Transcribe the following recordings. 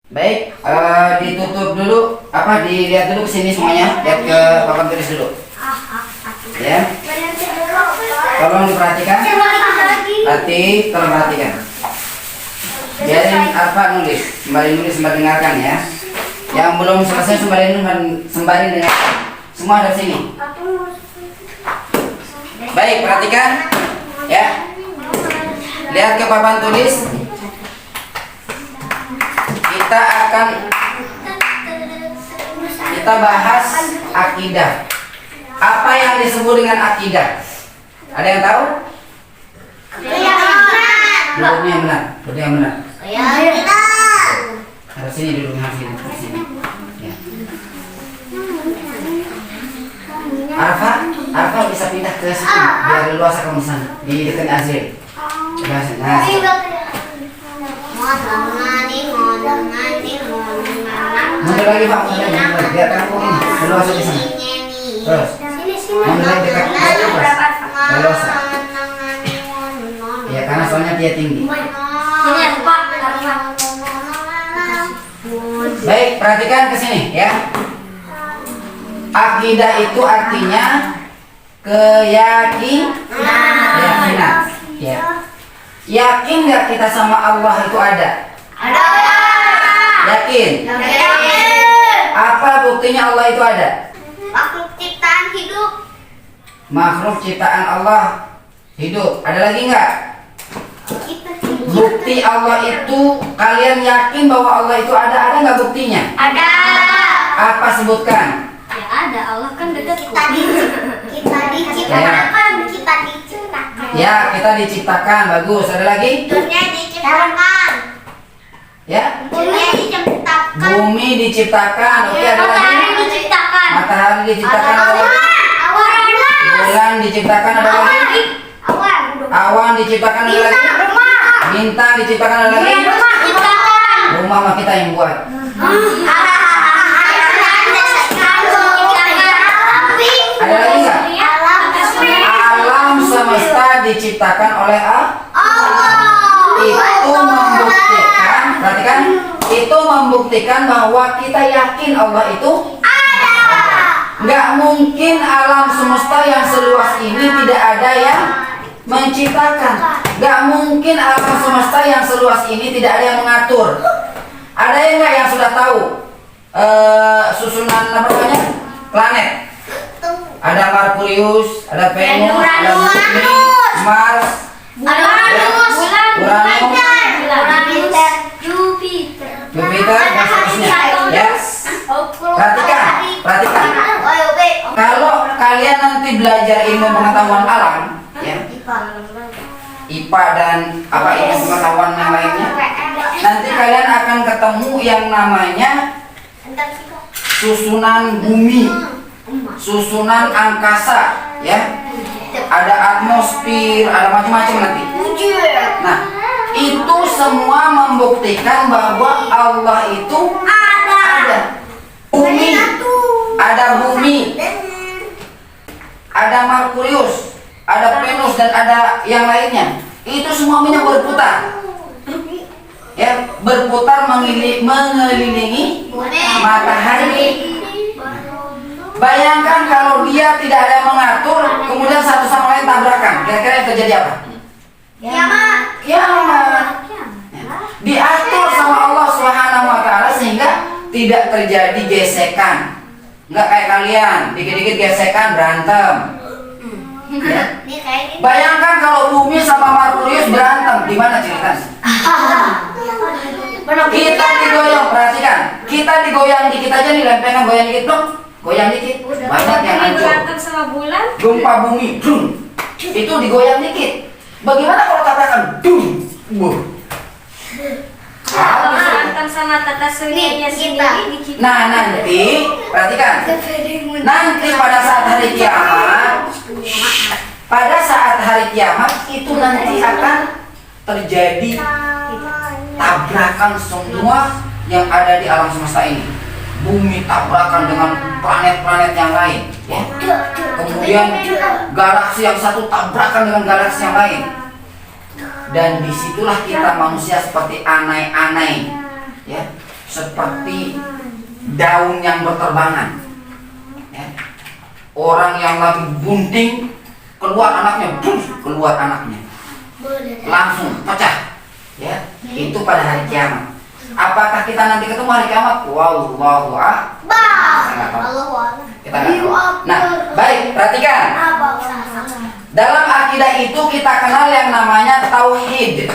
Baik, ditutup dulu, dilihat dulu ke sini semuanya, lihat ke papan tulis dulu. Ya. Tolong diperhatikan. Tolong perhatikan. Biarin Arfa nulis, sembari dengarkan ya. Yang belum selesai sembari dengarkan. Semua ada sini. Baik, perhatikan. Ya. Lihat ke papan tulis. Kita bahas akidah. Apa yang disebut dengan akidah? Ada yang tahu? Duduknya yang benar. Harus sini duduknya sini. Ya. Arfa bisa pindah ke situ biar leluasa kamu di sana di dekat Azril. Nah, mundur lagi Pak, biar kamu ini leluasa di sana. Terus mundur lagi dekat leluasa. Ya karena soalnya dia tinggi. Baik, perhatikan ke sini ya. Akidah itu artinya keyakinan. Ya. Yakin nggak kita sama Allah itu ada? Ada. Yakin? Apa buktinya Allah itu ada? Makhluk ciptaan hidup. Makhluk ciptaan Allah hidup. Ada lagi nggak? Bukti Allah itu, kalian yakin bahwa Allah itu ada? Ada nggak buktinya? Ada. Apa sebutkan? Ya ada, Allah kan dekat. Kita diciptakan. Ya, kita diciptakan. Bagus. Ada lagi? Dunia diciptakan. Ya. Dunia diciptakan. Bumi diciptakan. Oke, ada lagi? Matahari diciptakan. Matahari diciptakan. Ada lagi? Bulan diciptakan. Ada lagi? Awan diciptakan. Ada lagi? Bintang diciptakan. Ada lagi? Rumah mah kita yang buat. Ada lagi nggak? Alam semesta diciptakan oleh Allah. Itu membuktikan, perhatikan, itu membuktikan bahwa kita yakin Allah itu ada. Nggak mungkin alam semesta yang seluas ini tidak ada yang menciptakan. Nggak mungkin alam semesta yang seluas ini tidak ada yang mengatur. Ada yang nggak yang sudah tahu susunan planet? Ada Merkurius, ada Venus, ada Bumi, Mars, Jupiter, dan seterusnya. Ya. Perhatikan. Kalau kalian nanti belajar ilmu pengetahuan alam, ya, IPA dan ilmu pengetahuan yang lainnya, nanti kalian akan ketemu yang namanya susunan bumi, susunan angkasa, ya. Ada atmosfer, ada macam-macam nanti. Nah, itu semua membuktikan bahwa Allah itu ada. Bumi, ada Merkurius, ada Venus dan ada yang lainnya. Itu semuanya berputar. Ya, berputar mengelilingi matahari. Bayangkan kalau dia tidak ada yang mengatur, kemudian satu sama lain tabrakan. Kira-kira yang terjadi apa? Kiamat. Diatur sama Allah Subhanahu wa taala sehingga tidak terjadi gesekan. Enggak kayak kalian, dikit-dikit gesekan berantem. Ya. Bayangkan kalau bumi sama Merkurius berantem, gimana ceritanya? Kita digoyang, perhatikan. Kita digoyang dikit aja nih, lempengan goyang dikit dong. Goyang dikit, banyak yang hancur. Gempa bumi, itu digoyang dikit. Bagaimana kalau tabrakan? Sama tata suryanya sendiri. Nah nanti, perhatikan. Nanti pada saat hari kiamat, itu nanti akan terjadi tabrakan semua yang ada di alam semesta ini. Bumi tabrakan dengan planet-planet yang lain, ya. Kemudian galaksi yang satu tabrakan dengan galaksi yang lain. Dan disitulah kita manusia seperti anai-anai, ya. seperti daun yang berterbangan. Ya. Orang yang lagi bunting, keluar anaknya, keluar anaknya, langsung pecah. Ya, itu pada hari kiamat. Apakah kita nanti ketemu hari kiamat? Wallahu a'lam. Kita nggak tahu. Nah, baik, perhatikan. Dalam akidah itu kita kenal yang namanya tauhid.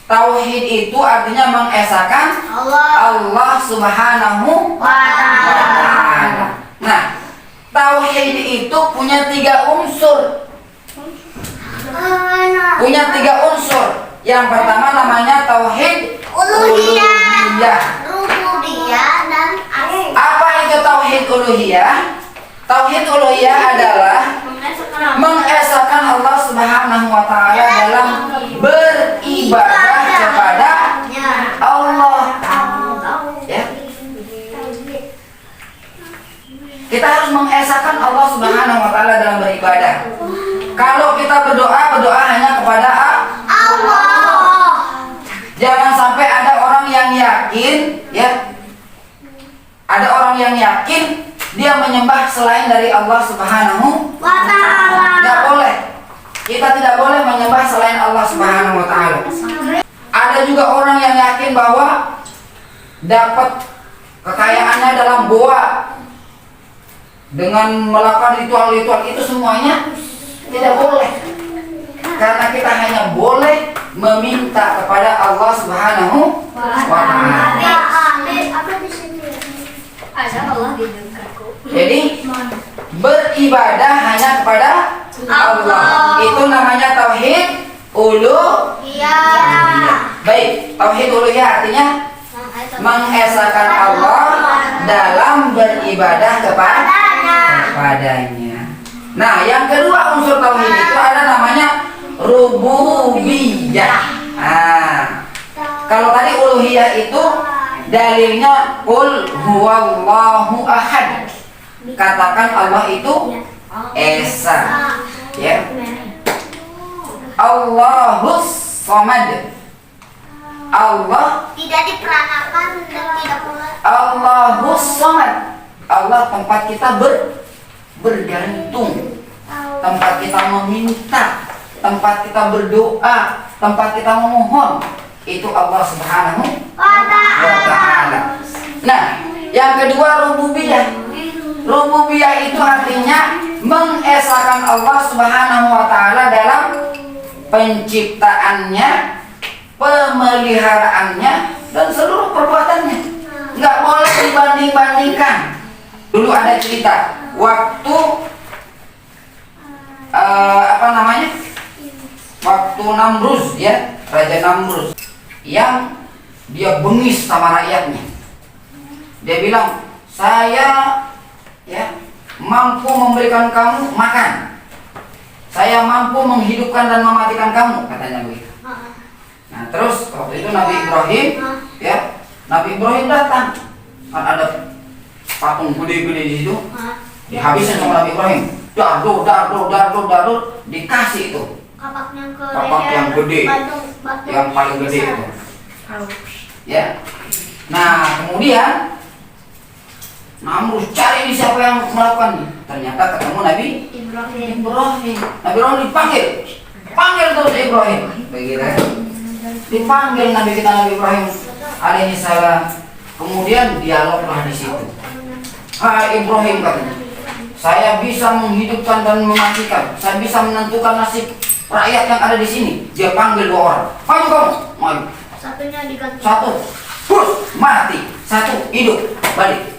Tauhid itu artinya mengesahkan Allah Subhanahu wa ta'ala. Nah, tauhid itu punya 3 unsur. Punya 3 unsur. Yang pertama namanya tauhid uluhiyah. Dan Apa itu tauhid uluhiyah? Tauhid uluhiyah adalah mengesahkan Allah Subhanahu wa ta'ala dalam beribadah kepada Allah. Ya. Kita harus mengesahkan Allah Subhanahu wa ta'ala dalam beribadah. Kalau kita berdoa hanya kepada Allah. Jangan sampai ada orang yang yakin, ya. Ada orang yang yakin dia menyembah selain dari Allah Subhanahu wa ta'ala. Tidak boleh. Kita tidak boleh menyembah selain Allah Subhanahu wa ta'ala. Ada juga orang yang yakin bahwa dapat kekayaannya dalam goa dengan melakukan ritual-ritual itu semuanya tidak boleh. Karena kita hanya boleh meminta kepada Allah Subhanahu wa ta'ala. Jadi beribadah hanya kepada Allah. Itu namanya tauhid uluhiyah. Baik, tauhid uluhiyah artinya mengesahkan Allah dalam beribadah kepadanya. Nah, yang kedua unsur tauhid itu ada namanya rububiyah. Nah, kalau tadi uluhiyah itu dalilnya qul huwallahu ahad. Katakan Allah itu esa. Ya. Allahus samad. Allah tidak diperanakan dan tidak pula Allahus samad. Allah tempat kita bergantung, tempat kita meminta, tempat kita berdoa, tempat kita memohon. Itu Allah Subhanahu wa ta'ala. Nah, yang kedua rububiyah. Rububiyah itu artinya mengesahkan Allah Subhanahu wa ta'ala dalam penciptaannya, pemeliharaannya, dan seluruh perbuatannya. Nggak boleh dibanding-bandingkan. Dulu ada cerita waktu waktu Namrus, ya, Raja Namrus yang dia bengis sama rakyatnya. Dia bilang, saya mampu memberikan kamu makan, saya mampu menghidupkan dan mematikan kamu, katanya begitu. Nah, terus waktu itu Nabi Ibrahim, Nabi Ibrahim datang, kan ada patung gede-gede di situ, dihabisin sama Nabi Ibrahim. Dardur, dikasih itu kapak yang gede, yang paling gede itu. Ya. Nah, kemudian Namrus cari ini siapa yang melakukannya. Ternyata ketemu Nabi Ibrahim. Nabi Ibrahim panggil tuh Ibrahim. Begitu. Dipanggil Nabi Ibrahim alaihi salam. Kemudian dialoglah di situ. Hai Ibrahim, katanya, saya bisa menghidupkan dan mematikan. Saya bisa menentukan nasib rakyat yang ada di sini. Dia panggil 2 orang. Maju kamu, maju. satunya diganti. Satu, mati. Satu, hidup. Balik.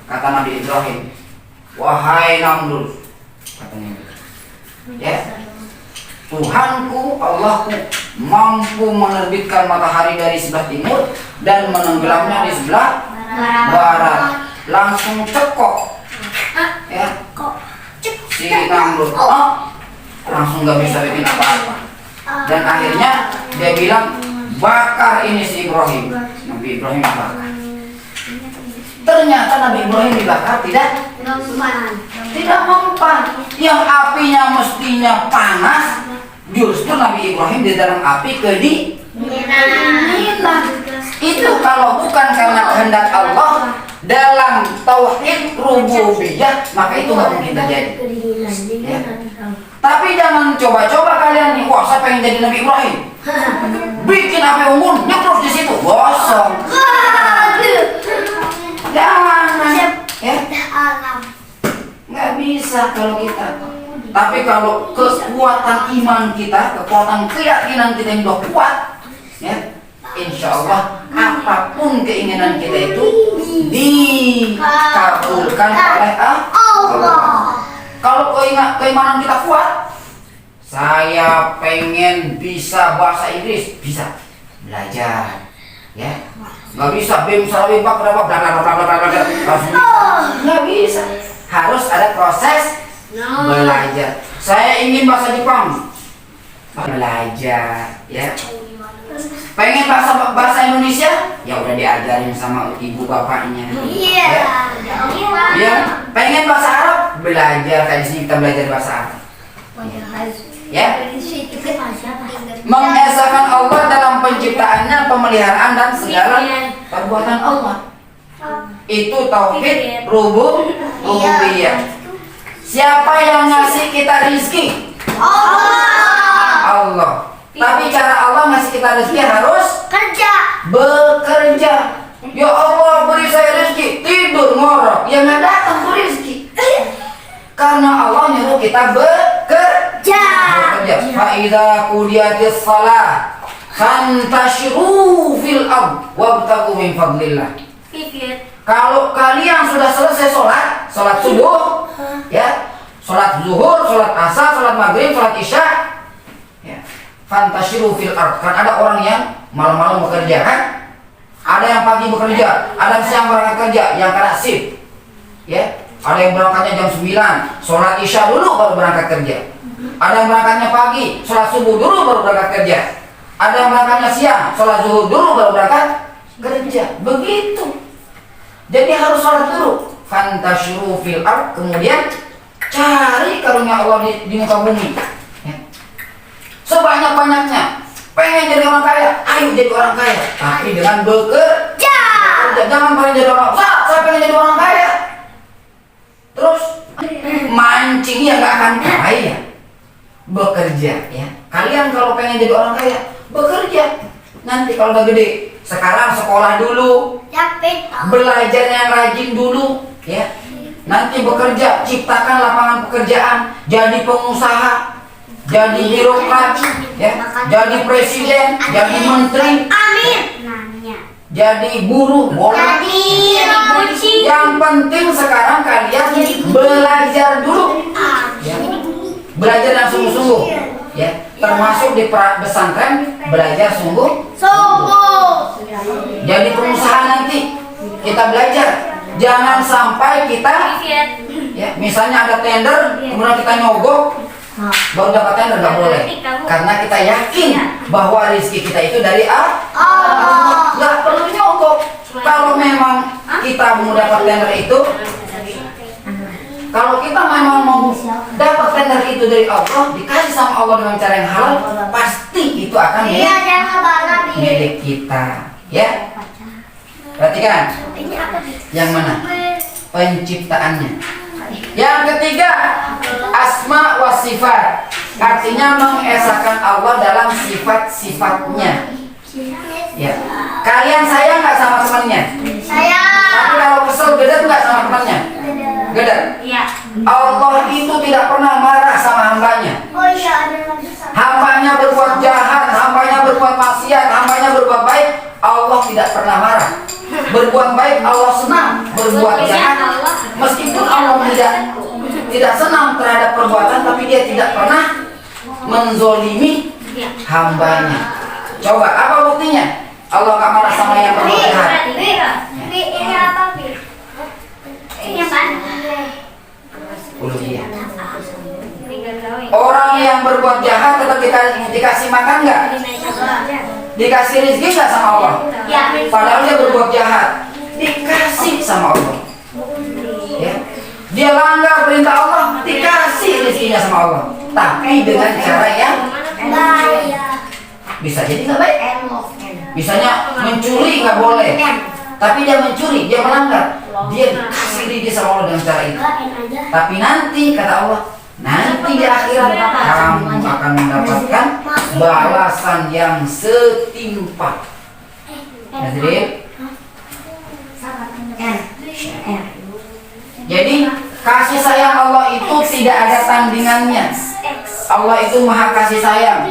Kata Nabi Ibrahim, wahai Namrus, katanya, ya, Tuhanku, Allahku mampu menerbitkan matahari dari sebelah timur dan menenggelamnya di sebelah barat. Langsung cekok, ya, si Namrus, langsung gak bisa bikin apa-apa. Dan akhirnya dia bilang, bakar ini si Ibrahim. Nabi Ibrahim bakar. Ternyata Nabi Ibrahim dibakar tidak mempan. Yang apinya mestinya panas, justru Nabi Ibrahim di dalam api kedinginan. Itu kalau bukan karena kehendak Allah dalam tauhid rububiyah, maka itu nggak mungkin terjadi. Ya. Tapi jangan coba-coba kalian nih, wah saya pengen jadi Nabi Ibrahim, bikin api unggun nyemprot di situ, gosong. Jangan, ya. Nggak bisa kalau kita. Tapi kalau kekuatan iman kita, kekuatan keyakinan kita yang udah kuat, ya, insya Allah apapun keinginan kita itu dikabulkan oleh Allah. Kalau keimanan kita kuat, saya pengen bisa bahasa Inggris, bisa belajar, ya. Nggak bisa bim salam bak berapa bla bla bla bla bla bla, nggak bisa. Harus ada proses belajar. Saya ingin bahasa Jepang, belajar, ya. Pengen bahasa Indonesia, ya udah diajarin sama ibu bapaknya. Iya. Ya. Pengen bahasa Arab, belajar kayak di sini kita belajar bahasa Arab. Ya. Mengesahkan Allah dalam penciptaannya, pemeliharaan dan segala perbuatan Allah. Itu tauhid rububiyah. Siapa yang ngasih kita rizki? Allah. Tapi cara Allah ngasih kita rezeki harus bekerja. Ya Allah beri saya rezeki, tidur ngorok, ya nggak datang tuh rezeki. Karena Allah nyuruh kita bekerja. Fa'idza qudiyatis shalah fantashiru fil ard wabtaghu min fadlillah. Kalau kalian sudah selesai sholat subuh, ya, sholat zuhur, sholat asar, sholat maghrib, sholat isya, ya, fantashiru fil ard. Kan ada orang yang malam-malam bekerja, kan? Ada yang pagi bekerja, ada yang siang berangkat kerja, yang kena shift, ya. Ada yang berangkatnya jam 9, sholat isya dulu baru berangkat kerja. Ada yang berangkatnya pagi, sholat subuh dulu baru berangkat kerja. Ada yang berangkatnya siang, sholat zuhur dulu baru berangkat kerja. Begitu. Jadi harus sholat dulu. Fantashiru fil ard, kemudian cari karunia Allah di muka bumi, ya. Sebanyak-banyaknya. Pengen jadi orang kaya, ayo jadi orang kaya. Tapi dengan bekerja. Jangan pengen jadi orang kaya. Saya pengen jadi orang kaya. Terus mancingnya nggak akan kaya. Bekerja, ya. Kalian kalau pengen jadi orang kaya, bekerja. Nanti kalau udah gede, sekarang sekolah dulu, belajar yang rajin dulu, ya. Nanti bekerja, ciptakan lapangan pekerjaan, jadi pengusaha, jadi birokrat, ya, jadi presiden, jadi menteri, jadi buruh, boleh. Yang penting sekarang kalian belajar dulu, ya. Belajar yang sungguh-sungguh, ya. Termasuk di pesantren belajar sungguh. Jadi pengusaha nanti kita belajar. Jangan sampai kita, ya, misalnya ada tender, kemudian kita nyogok, baru dapat tender, nggak boleh. Karena kita yakin bahwa rezeki kita itu dari Allah. Nggak perlu nyogok. Kalau memang kita mau dapat tender itu, kalau kita memang mau dapat tender itu dari Allah, dikasih sama Allah dengan cara yang halal, pasti itu akan milik kita, ya. Perhatikan. Yang mana? Penciptaannya. Yang ketiga, asma wa sifat. Artinya mengesahkan Allah dalam sifat-sifatnya. Ya. Kalian sayang nggak sama temannya? Tapi kalau kesel gede nggak sama temannya? Gede. Allah itu tidak pernah marah sama hambanya. Hambanya berbuat jahat, hambanya berbuat maksiat, hambanya berbuat baik, Allah tidak pernah marah. Berbuat baik Allah senang, berbuat jahat meskipun Allah tidak senang terhadap perbuatan, tapi dia tidak pernah menzolimi hambanya. Coba apa buktinya? Allah gak marah sama yang berbuat jahat. Orang yang berbuat jahat tetap dikasih makan nggak? Dikasih rezeki nggak sama Allah? Padahal dia berbuat jahat, dikasih sama Allah. Ya. Dia langgar perintah Allah, dikasih rezekinya sama Allah. Tapi dengan cara yang bisa jadi nggak baik. Misalnya mencuri nggak boleh, tapi dia mencuri, dia melanggar, dia dikasih ridho sama Allah dengan cara itu. Tapi nanti kata Allah, nanti di akhirat kamu akan mendapatkan balasan yang setimpal. Hadirin. Jadi kasih sayang Allah itu tidak ada tandingannya. Allah itu maha kasih sayang.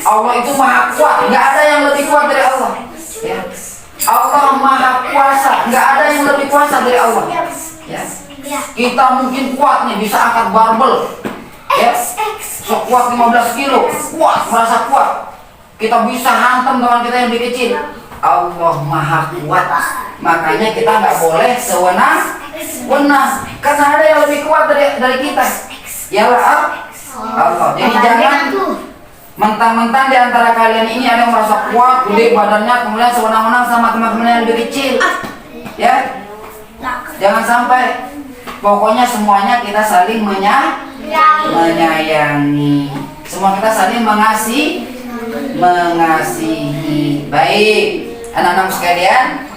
Allah itu maha kuat. Nggak ada yang lebih kuat dari Allah. Ya. Allah maha kuasa. Nggak ada yang lebih kuasa dari Allah. Ya. Kita mungkin kuat nih, bisa angkat barbel. Ya. Sekuat 15 kilo. Kuat, merasa kuat. Kita bisa hantam teman kita yang lebih kecil. Allah maha kuat. Makanya kita nggak boleh sewenang-wenang, karena ada yang lebih kuat dari kita. Yalah Allah. Jadi jangan mentang-mentang di antara kalian ini ada yang merasa kuat, gede badannya, kemudian sewenang-wenang sama teman-teman yang lebih kecil. Ya, jangan sampai. Pokoknya semuanya kita saling menyayangi. Semua kita saling mengasihi. Baik, anak-anak sekalian.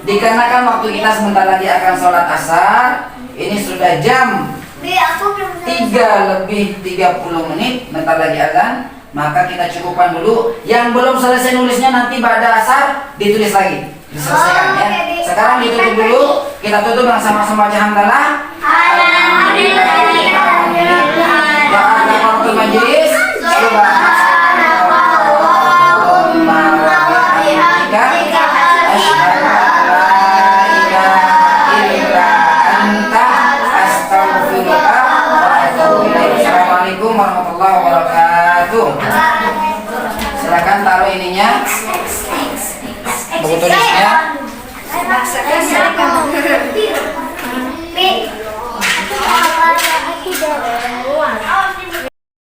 Dikarenakan waktu kita sebentar lagi akan sholat asar, ini sudah jam 3:30, bentar lagi azan, maka kita cukupkan dulu. Yang belum selesai nulisnya nanti pada asar ditulis lagi, diselesaikan ya. Sekarang ditutup dulu, kita tutup dengan sama-sama baca hamdalah.